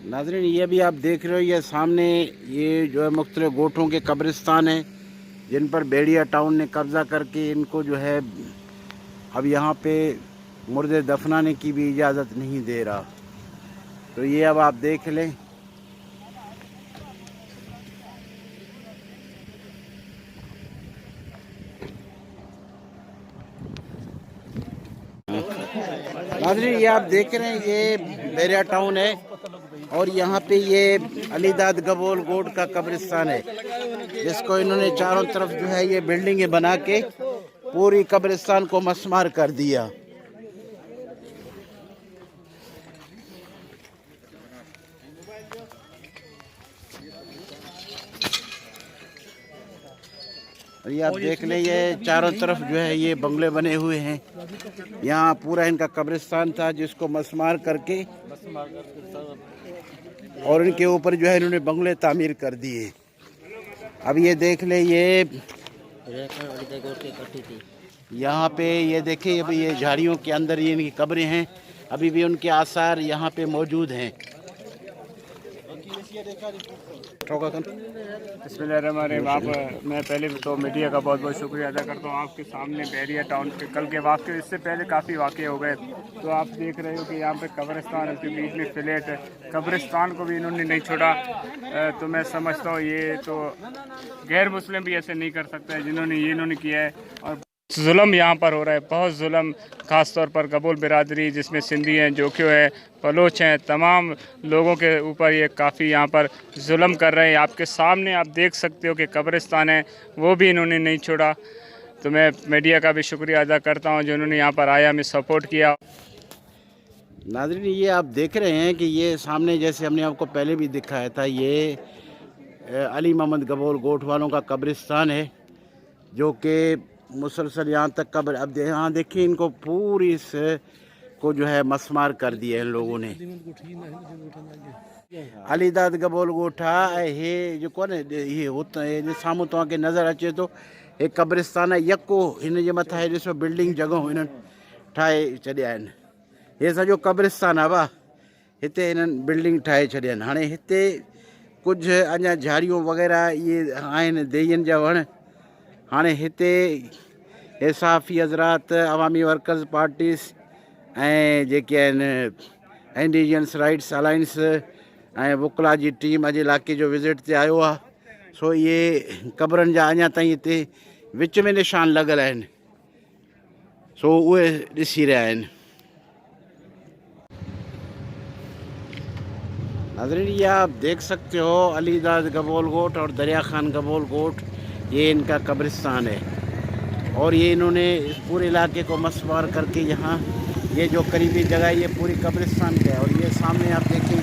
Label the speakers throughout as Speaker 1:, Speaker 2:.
Speaker 1: नाज़रीन, ये भी आप देख रहे हो, ये सामने ये जो है मुख्तलिफ गोठों के कब्रिस्तान हैं जिन पर बेड़िया टाउन ने कब्ज़ा करके इनको जो है अब यहाँ पे मुर्दे दफनाने की भी इजाज़त नहीं दे रहा। तो ये अब आप देख लें। नाज़रीन, ये आप देख रहे हैं, ये बेड़िया टाउन है और यहाँ पे ये अलीदाद गबोल गोट का कब्रिस्तान है जिसको इन्होंने चारों तरफ जो है ये बिल्डिंगें बना के पूरी कब्रिस्तान को मस्मार कर दिया। और ये आप देख लें, ये चारों तरफ जो है ये बंगले बने हुए हैं। यहाँ पूरा इनका कब्रिस्तान था जिसको मस्मार करके और इनके ऊपर जो है इन्होंने बंगले तामीर कर दिए। अब ये देख ले, ये यहाँ पे ये देखिए, अभी ये झाड़ियों के अंदर ये इनकी कब्रें हैं, अभी भी उनके आसार यहाँ पे मौजूद हैं।
Speaker 2: बिस्मिल्लाहिर्रहमानिर्रहीम। आप मैं पहले तो मीडिया का बहुत बहुत शुक्रिया अदा करता हूँ। आपके सामने बेड़िया टाउन पे कल के वाक़े, इससे पहले काफ़ी वाक़े हो गए, तो आप देख रहे हो कि यहाँ पे कब्रिस्तान, उसके बीच में फ्लैट है। कब्रिस्तान को भी इन्होंने नहीं छोड़ा। तो मैं समझता हूँ ये तो गैर मुस्लिम भी ऐसे नहीं कर सकते जिन्होंने ये इन्होंने किया है। और जुल्म यहाँ पर हो रहा है, बहुत जुल्म, ख़ास तौर पर गबोल बिरादरी जिसमें सिंधी हैं, जोखियो है, बलोच हैं, तमाम लोगों के ऊपर ये काफ़ी यहाँ पर जुल्म कर रहे हैं। आपके सामने आप देख सकते हो कि कब्रिस्तान है, वो भी इन्होंने नहीं छोड़ा। तो मैं मीडिया का भी शुक्रिया अदा करता हूँ जो उन्होंने यहाँ पर आया, हमें सपोर्ट किया।
Speaker 1: नाज़रीन, ये आप देख रहे हैं कि ये सामने, जैसे हमने आपको पहले भी दिखाया था, ये अली मोहम्मद गबोल गोट वालों का कब्रिस्तान है जो कि मुसलसल यहाँ तक कब्र, अब यहाँ देखिए इनको पूरी इस को जो है मस्मार कर दिया इन लोगों ने। अलीदाद गबोल गोठा हे जो कोन ये होता है, जो सामू तव्हांखे नज़र अचे तो हे कब्रिस्तान है यको, हिन जे मथां हे ॾिसो बिल्डिंग जॻहूं हिननि ठाहे छॾिया आहिनि। हे सॼो कब्रिस्तान आहे वाह, हिते हिननि बिल्डिंग ठाहे छॾिया आहिनि। हाणे हिते कुझु अञा झाड़ियूं वग़ैरह इहे आहिनि, देयनि जा वण। हाणे हिते हे सहाफ़ी हज़रात, अवामी वर्कर्स पार्टीज़ ऐं जेके आहिनि इंडिजिनस राइट्स अलाइंस ऐं वुकला जी टीम अॼु इलाइक़े जो विज़िट ते आयो आहे। सो इहे क़बरनि जा अञा ताईं हिते विच में निशान लॻल आहिनि, सो उहे ॾिसी रहिया आहिनि। नाज़रीन, ये आप देख सकते हो अलीदाद गबोल गोट और दरिया खान गबोल गोट, ये इनका कब्रिस्तान है और ये इन्होंने इस पूरे इलाके को मस्मार करके यहाँ ये जो करीबी जगह है ये पूरी कब्रिस्तान का है। और ये सामने आप देखें,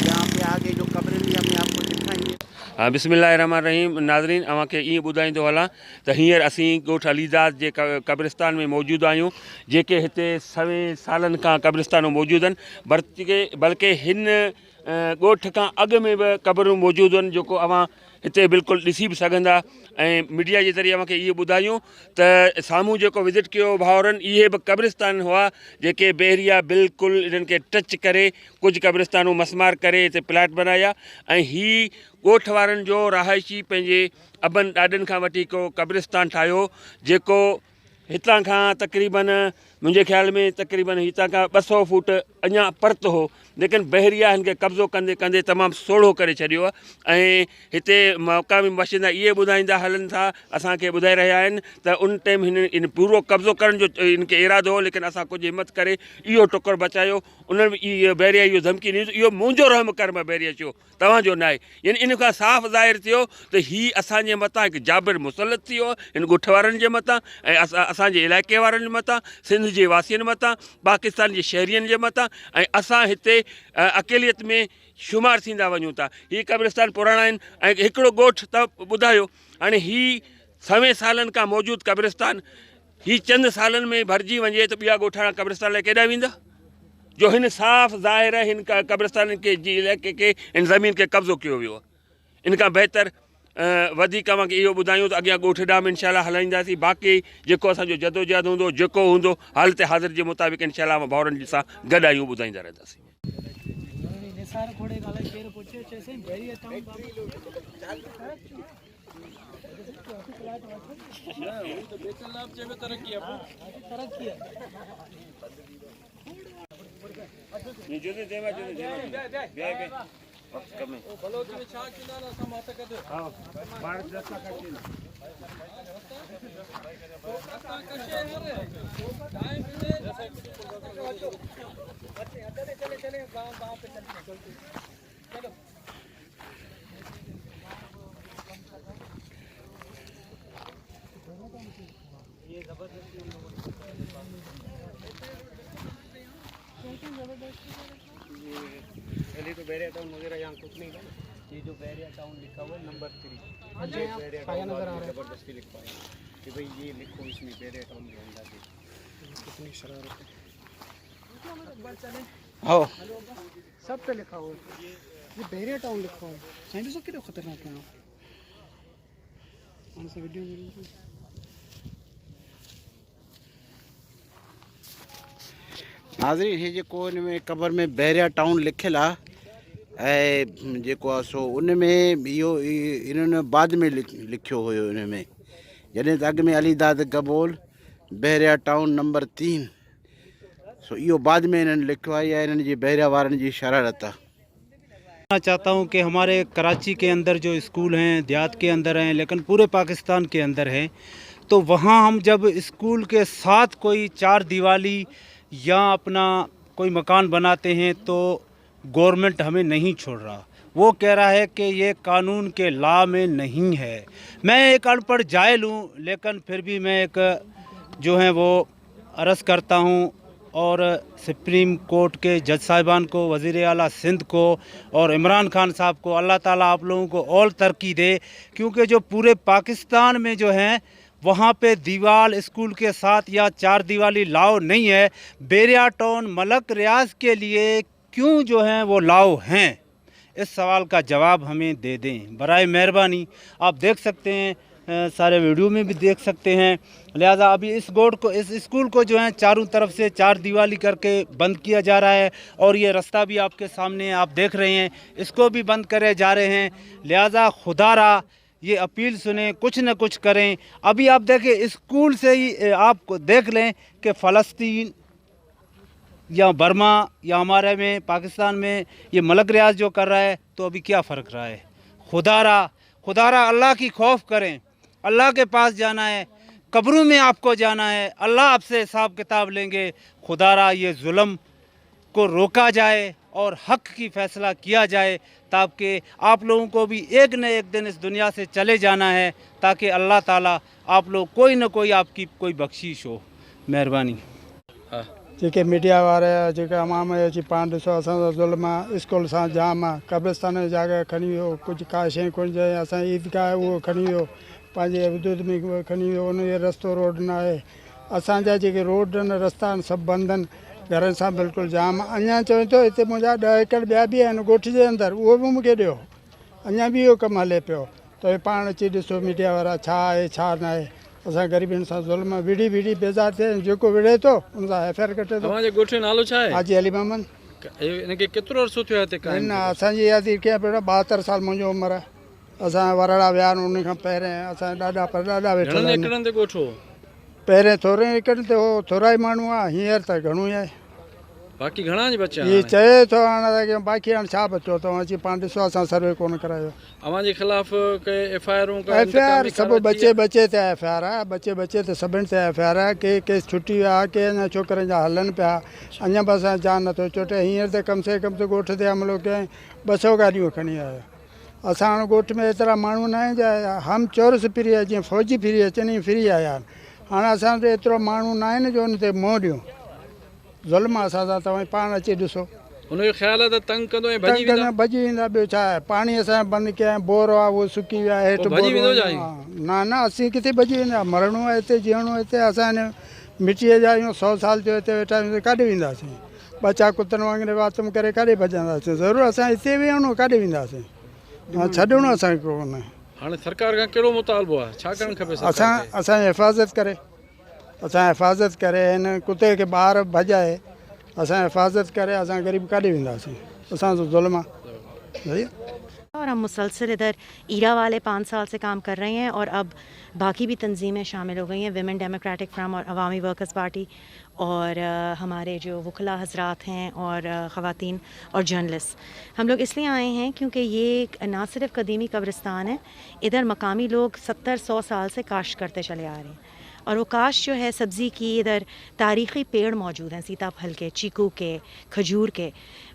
Speaker 1: यहाँ पे आगे जो कब्रें भी हमें आपको दिखाएंगे।
Speaker 3: बिस्मिल्लाहिर्रहमानिर्रहीम। नाज़रीन, अवांखे ईअं ॿुधाईंदो हलां त हींअर असीं ॻोठ अलीदाद जे कब्रिस्तान में मौजूदु आहियूं, जेके हिते 100 सालनि खां कब्रिस्तानूं मौजूदु आहिनि। बल्कि हिन ॻोठ खां अॻु में बि क़बरूं मौजूदु आहिनि जेको अवां हिते बिल्कुलु ॾिसी बि सघंदा। ऐं मीडिया जे ज़रिए मूंखे इहो ॿुधायूं त साम्हूं जेको विज़िट कयो भाउरनि, इहे बि कब्रिस्तान हुआ जेके बेरिया बिल्कुलु इन्हनि खे टच करे कुझु कब्रिस्तानूं मस्मार करे हिते प्लाट बनाया। ऐं हीअ ॻोठ वारनि जो रहाइशी पंहिंजे अबनि ॾाॾनि खां वठी को कब्रिस्तान ठाहियो जेको हितां खां तक़रीबन, मुंहिंजे ख़्याल में तक़रीबन हितां खां 200 फुट अञा परत हो, लेकिन बहरिया हिन खे कब्ज़ो कंदे कंदे तमामु सोढ़ो करे छॾियो आहे। ऐं हिते मक़ामी बाशिंदा इहे ॿुधाईंदा हलनि था, असांखे ॿुधाए रहिया आहिनि त उन टाइम इन पूरो कब्ज़ो करण जो इनखे इरादो हो, लेकिन असां कुझु हिमत करे इहो टुकुर बचायो। उन्हनि बि इहो बहरिया इहो धमकी ॾिनी, इहो मुंहिंजो रहम कर्म बहरिया चयो, तव्हांजो न आहे। यानी इन खां साफ़ ज़ाहिर थियो त हीअ असांजे मथां हिकु जाबिर मुसलत थी वियो हिन ॻोठ वारनि जे मथां ऐं असांजे इलाइक़े वारनि जे मथां, सिंध जे वासियुनि मथां, पाकिस्तान जे शहरियुनि जे मथां। ऐं असां हिते अकेलियत में शुमार थींदा वञूं था। हीअ कब्रिस्तान पुराणा आहिनि ऐं हिकिड़ो ॻोठ त ॿुधायो, हाणे हीअ 100 सालनि खां मौजूदु कब्रिस्तान हीअ चंद सालनि में भरिजी वञे त ॿिया ॻोठाणा कब्रिस्तान लाइ केॾा वेंदा? जो हिन साफ़ ज़ाहिर आहे हिन कब्रिस्तान के जी इलाइक़े खे, हिन ज़मीन खे कब्ज़ो कयो वियो आहे। इन खां बहितर वधीक अवांखे इहो ॿुधायूं त अॻियां ॻोठ ॾांहुं इंशाअल्लाह हलाईंदासीं। बाक़ी जेको असांजो जदोजहद हूंदो, जेको हूंदो हालत हाज़िर जे मुताबिक़ इंशाअल्लाह भाउरनि सां गॾु आहियूं, ॿुधाईंदा रहंदासीं।
Speaker 4: सारे घोड़े गाला केर पोचे जैसे बेरिया टाउन ना वो तो बेचल लाभ जेबे तरक्की है
Speaker 3: ये जो देवा बे वक्त कम है
Speaker 4: ओ भलो की छा किना ना समात कर दे
Speaker 3: हां बाहर रास्ता काटे
Speaker 4: रास्ता कशे है टाइम पे चले चले गांव पे चलते चलो ये जबरदस्ती
Speaker 2: पहले तो बैरिया टाउन वगैरह यहाँ कुछ नहीं था।
Speaker 4: ये जो बैरिया टाउन लिखा हुआ है नंबर 3
Speaker 2: बैरिया टाउन नजर आ रहा है जबरदस्ती लिखा है कि भाई ये लिखो इसमें बैरिया टाउन के अंदर कितनी शरारत है।
Speaker 1: आओ
Speaker 4: सब पे लिखा हुआ है ये बैरिया टाउन लिखा हुआ है साइंटिस्टों के लिए खतरनाक है कौन सा वीडियो में
Speaker 1: नाज़रीन हे जेको हिन में क़बर में बैरिया टाउन लिखियल आहे ऐं जेको आहे सो उन में इहो इन्हनि बाद में लिखियो हुयो हिन में जॾहिं त अॻु में अलीदाद कबोल बैरिया टाउन नंबर 3 सो इहो बाद में इन्हनि लिखियो आहे या इन्हनि जी बैरिया वारनि जी शरारत आहे।
Speaker 5: मैं चाहता हूं कि हमारे कराची के अंदर जो स्कूल हैं देहात के अंदर हैं लेकिन पूरे पाकिस्तान के अंदर हैं तो वहां हम जब स्कूल के साथ कोई चार दीवाली या अपना कोई मकान बनाते हैं तो गवर्नमेंट हमें नहीं छोड़ रहा। वो कह रहा है कि ये कानून के लॉ में नहीं है। मैं एक अनपढ़ जाहिल हूँ लेकिन फिर भी मैं एक जो है वो अर्ज़ करता हूँ और सुप्रीम कोर्ट के जज साहिबान को, वज़ीर आला सिंध को और इमरान खान साहब को अल्लाह ताला आप लोगों को और तरक्की दे क्योंकि जो पूरे पाकिस्तान में जो है वहाँ पे दीवार स्कूल के साथ या चार दीवारी लाओ नहीं है। बैरिया टाउन मलक रियाज के लिए क्यों जो हैं वो लाओ हैं, इस सवाल का जवाब हमें दे दें बराए मेहरबानी। आप देख सकते हैं सारे वीडियो में भी देख सकते हैं। लिहाजा अभी इस स्कूल को जो है चारों तरफ से चार दीवारी करके बंद किया जा रहा है और ये रास्ता भी आपके सामने आप देख रहे हैं, इसको भी बंद करे जा रहे हैं। लिहाजा खुदारा ये अपील सुने, कुछ न कुछ करें। अभी आप देखें स्कूल से ही आप देख लें कि फ़लस्तीन या बर्मा या हमारे में पाकिस्तान में ये मलक रियाज जो कर रहा है तो अभी क्या फ़र्क रहा है। खुदारा अल्लाह की खौफ करें, अल्लाह के पास जाना है, कब्रों में आपको जाना है, अल्लाह आपसे हिसाब किताब लेंगे। खुदारा ये जुल्म को रोका जाए और हक की फ़ैसला किया जाए ताकि आप लोगों को भी एक न एक दिन इस दुनिया से चले जाना है ताकि अल्लाह ताला आप लोग कोई न कोई आपकी कोई बख्शीश हो। मेहरबानी।
Speaker 6: जेके मीडिया वारा जेके अवाम अची पाण ॾिसो असांजो ज़ुल्म आहे, स्कूल सां जाम आहे, कब्रिस्तान जी जॻह खणी वियो, कुझु का शइ कोन चए, असांजी ईदगाह उहो खणी वियो, पंहिंजे हुदूद में खणी वियो, उन जो रस्तो रोड न आहे। असांजा जेके रोड आहिनि रस्ता आहिनि सभु बंदि आहिनि, घरनि सां बिल्कुलु जाम। अञा चवे थो हिते मुंहिंजा 10 एकड़ ॿिया बि आहिनि ॻोठ जे अंदरि, उहो बि मूंखे ॾियो, अञा बि इहो कमु हले पियो। त पाण अची ॾिसो मीडिया वारा छा आहे छा न आहे। असां ग़रीबनि सां ज़ुल्म विड़ी बेज़ार थिए, जेको विड़े थो उन सां एफ आई आर कटे थो।
Speaker 7: तव्हांजे ॻोठ जो नालो छा आहे?
Speaker 6: हाजी अली मोहम्मद।
Speaker 7: इनखे केतिरो अर्सो थियो आहे हिते कायम?
Speaker 6: न असांजी यादि कीअं पियो 72 साल मुंहिंजी उमिरि आहे। असां वरड़ा विया आहिनि उन खां पहिरियों, असां ॾाढा परॾाढा वेठा
Speaker 7: घणनि एकड़नि ते ॻोठ हो?
Speaker 6: पहिरें थोरे एकड़ ते हो, थोरा ई माण्हू आहे, हींअर त घणो ई आहे।
Speaker 7: बाक़ी घणा जी बचा?
Speaker 6: ये चए थो हाणे बाक़ी हाणे छा बचियो, तव्हां अची पाण ॾिसो, असां सर्वे कोन करायो।
Speaker 7: अव्हांजे ख़िलाफ़ के एफ आई आरूं
Speaker 6: सभु बचे ते एफ आई आर आहे, बचे ते सभिनि ते एफ आई आर आहे। के केस छुटी विया, के अञा छोकिरनि जा हलनि पिया, अञा बि असां जान नथो चोटे। हींअर त कम से कम ॻोठ ते हमिलो कयईं, 200 गाॾियूं खणी आयो। असां हाणे ॻोठ में एतिरा माण्हू न आहिनि जा हम चोरस फ्री आहे, जीअं फ़ौजी फ्री अचनि फ्री आया आहिनि। हाणे असां ते एतिरो माण्हू न आहिनि जो हुन ते मोह ॾियूं। ज़ुल्म असां सां तव्हां पाण अची ॾिसो।
Speaker 7: हुनजो ख़्यालु आहे त तंग कंदो ऐं
Speaker 6: भॼी वेंदा। ॿियो छा आहे, पाणी असां बंदि कया, बोर आहे उहो सुकी विया हेठि। न असीं किथे भॼी वेंदा, मरणो आहे हिते, जीअणो आहे हिते। असां हिन मिटीअ जा आहियूं, 100 साल थियो हिते वेठा आहियूं, काॾे वेंदासीं? बचा कुतनि वांगुरु वातम करे काॾे भॼंदासीं? ज़रूरु असां हिते वेहणो, काॾे वेंदासीं? छॾणो असांखे कोन।
Speaker 7: हाणे सरकार खां कहिड़ो मुतालबो आहे, छा करणु खपे?
Speaker 6: असांजी हिफ़ाज़त करे, हिन कुते खे ॿाहिरि भॼाए, असां हिफ़ाज़त करे असां ग़रीब काॾे वेंदासीं, असां जो ज़ुल्म आहे भैया।
Speaker 8: और हम मुसलसल इधर ईरा वाले 5 साल से काम कर रहे हैं और अब बाकी भी तंजीमें शामिल हो गई हैं, विमेन डेमोक्रेटिक फ्रंट और अवामी वर्कर्स पार्टी और हमारे जो वकला हजरात हैं और ख़वातीन और जर्नलिस्ट। हम लोग इसलिए आए हैं क्योंकि ये ना सिर्फ कदीमी कब्रिस्तान है, इधर मकामी लोग 70-100 साल से काश्त करते चले आ रहे हैं और वो काश्त जो है सब्ज़ी की, इधर तारीख़ी पेड़ मौजूद हैं, सीताफल के, चीकू के, खजूर के।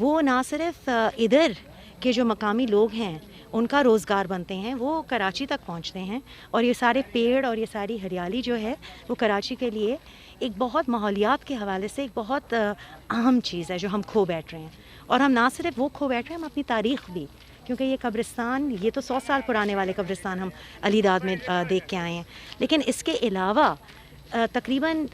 Speaker 8: वो ना सिर्फ इधर के जो मकामी लोग हैं उनका रोज़गार बनते हैं, वो कराची तक पहुंचते हैं और ये सारे पेड़ और ये सारी हरियाली जो है वो कराची के लिए एक बहुत माहौलियात के हवाले से एक बहुत अहम चीज़ है जो हम खो बैठ रहे हैं। और हम ना सिर्फ वो खो बैठ रहे हैं, हम अपनी तारीख़ भी, क्योंकि ये कब्रिस्तान, ये तो 100 साल पुराने वाले कब्रिस्तान हम अलीदाद में देख के आए हैं, लेकिन इसके अलावा तकरीबन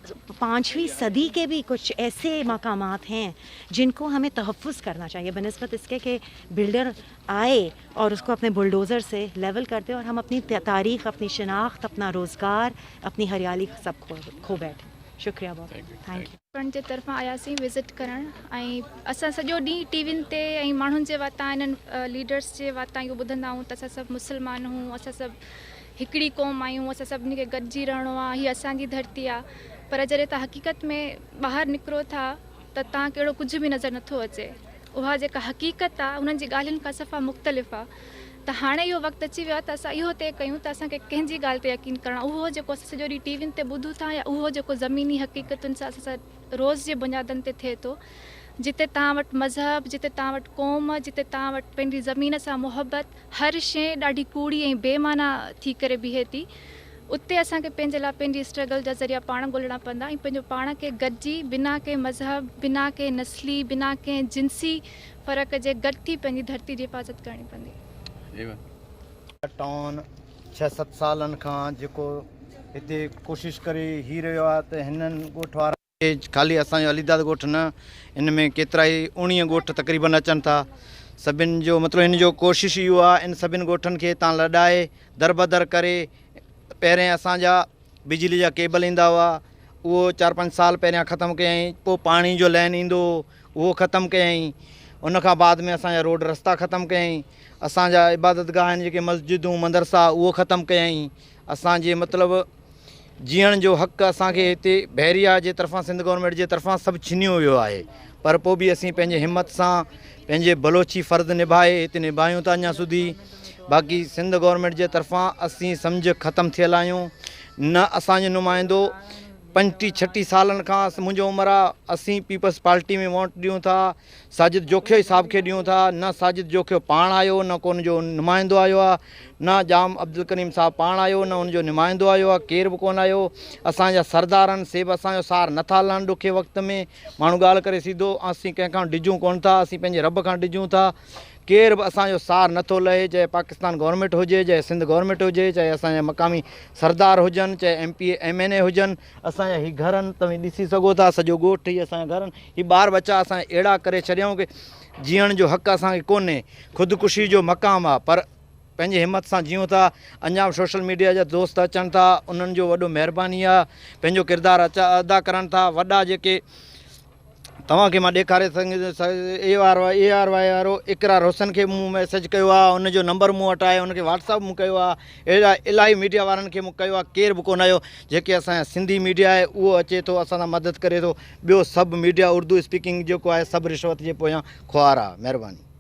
Speaker 8: 5वीं सदी के भी कुछ ऐसे मकामात हैं जिनको हमें तहफ़्फ़ुज़ करना चाहिए बनिस्बत इसके कि बिल्डर आए और उसको अपने बुलडोज़र से लेवल करते और हम अपनी तारीख़, अपनी शनाख्त, अपना रोज़गार, अपनी हरियाली सब खो बैठे। शुक्रिया बहुत, थैंक यू।
Speaker 9: फ्रंट जे तरफ़ां आयासीं विज़िट करण ऐं असां सॼो ॾींहुं टीवियुनि ते ऐं माण्हुनि जे वाता इन्हनि लीडर्स जे वाता इहो ॿुधंदा आहियूं त असां सभु मुस्लमान आहियूं, असां सभु हिकिड़ी क़ौम आहियूं, असां सभिनी खे गॾिजी रहणो आहे, हीअ असांजी धरती आहे। पर जॾहिं तव्हां हक़ीक़त में ॿाहिरि निकिरो था त तव्हांखे अहिड़ो कुझु बि नज़र नथो अचे। उहा जेका हक़ीक़त आहे उन्हनि जी ॻाल्हियुनि खां सफ़ा मुख़्तलिफ़ आहे। त हाणे इहो वक़्तु अची वियो आहे त असां इहो तय कयूं त असांखे कंहिंजी ॻाल्हि ते यकीन करणु, उहो जेको असां सॼो ॾींहुं टीवियुनि ते ॿुधूं था या उहो जेको ज़मीनी हक़ीक़तुनि सां असां रोज़ जे बुनियादनि ते थिए थो, जिते तव्हां वटि मज़हब, जिते तव्हां वटि क़ौम, जिते तव्हां वटि पंहिंजी ज़मीन सां मुहबत, हर शइ ॾाढी कूड़ी ऐं बेमाना थी करे बीहे थी, उते असांखे पंहिंजे लाइ पंहिंजी स्ट्रगल जा ज़रिया पाण ॻोल्हणा पवंदा ऐं पंहिंजो पाण खे गॾिजी बिना कंहिं मज़हब, बिना कंहिं नस्ली, बिना कंहिं जिनसी फ़र्क़ जे गॾु थी पंहिंजी धरती जी हिफ़ाज़त करणी पवंदी।
Speaker 10: टाउन 6-7 सालनि खां जेको हिते कोशिशि करे ही रहियो आहे त हिननि ॻोठ वारा ख़ाली असांजो अलीदाद ॻोठ न, इन में केतिरा ई 19 ॻोठ तक़रीबन अचनि था। सभिनि जो मतिलबु हिन जो कोशिशि इहो आहे इन सभिनि ॻोठनि खे तव्हां लॾाए दरबदर करे। पहिरें असांजा बिजली जा केबल ईंदा हुआ, उहो 4-5 साल पहिरियां ख़तमु कयईं, पोइ पाणी जो लाइन ईंदो उहो ख़तमु कयईं, उन खां बाद में असांजा रोड रस्ता ख़तमु कयईं, असांजा इबादतगाह आहिनि जेके मस्जिदूं मदरसा उहो ख़तमु कयईं। असांजे मतिलबु जीअण जो हक़ असांखे हिते बहरिया जे तरफ़ां, सिंध गवर्नमेंट जे तरफ़ां सभु छिनियो वियो आहे, पर पोइ बि असीं पंहिंजे हिमत सां पंहिंजे बलोची फ़र्ज़ु निभाए हिते निभायूं था अञा सुधी। बाक़ी सिंध गवर्नमेंट जे तरफ़ां असीं सम्झ ख़तमु थियल आहियूं, न असांजो नुमाइंदो 35-36 सालनि खां मुंहिंजो उमिरि आहे, असीं पीपल्स पार्टी में वोट ॾियूं था, साजिद जोखियो साहब खे ॾियूं था, न साजिद जोखियो पाण आयो, न को उनजो नुमाइंदो आयो आहे, न जाम अब्दुल करीम साहब पाण आयो, न उनजो नुमाइंदो आयो आहे, केर बि कोन आयो। असांजा सरदारनि से बि असांजो सार नथा हलनि ॾुखे वक़्त में, माण्हू ॻाल्हि करे सीधो असीं कंहिंखां डिॼूं कोन था, असीं पंहिंजे रब खां डिॼूं था, केर बि असांजो सार नथो लहे, चाहे पाकिस्तान गवर्नमेंट हुजे, चाहे सिंध गवर्नमेंट हुजे, चाहे असांजा मक़ामी सरदार हुजनि, चाहे MP MNA हुजनि। असांजा ही घरनि तव्हां ॾिसी सघो था, सॼो ॻोठ ही असांजा घरनि, ही ॿार बच्चा असां अहिड़ा करे छॾियऊं की जीअण जो हक़ असांखे कोन्हे, ख़ुदिकुशी जो मक़ाम आहे, पर पंहिंजे हिमत सां जीऊं था। अञा सोशल मीडिया जा दोस्त अचनि था, उन्हनि जो वॾो महिरबानी आहे, पंहिंजो किरदारु अदा करनि था। वॾा जेके तव्हांखे मां ॾेखारे ARY वारो इकरार हुसन खे मूं मैसेज कयो आहे, उनजो नंबर मूं वटि आहे, उनखे WhatsApp मूं कयो आहे, अहिड़ा इलाही मीडिया वारनि खे मूं कयो आहे, केर बि कोन आयो। जेके असांजा सिंधी मीडिया आहे उहो अचे थो, असां सां मदद करे थो, ॿियो सभु मीडिया उर्दू स्पीकिंग जेको आहे सभु रिश्वत जे पोयां खुआर आहे। महिरबानी।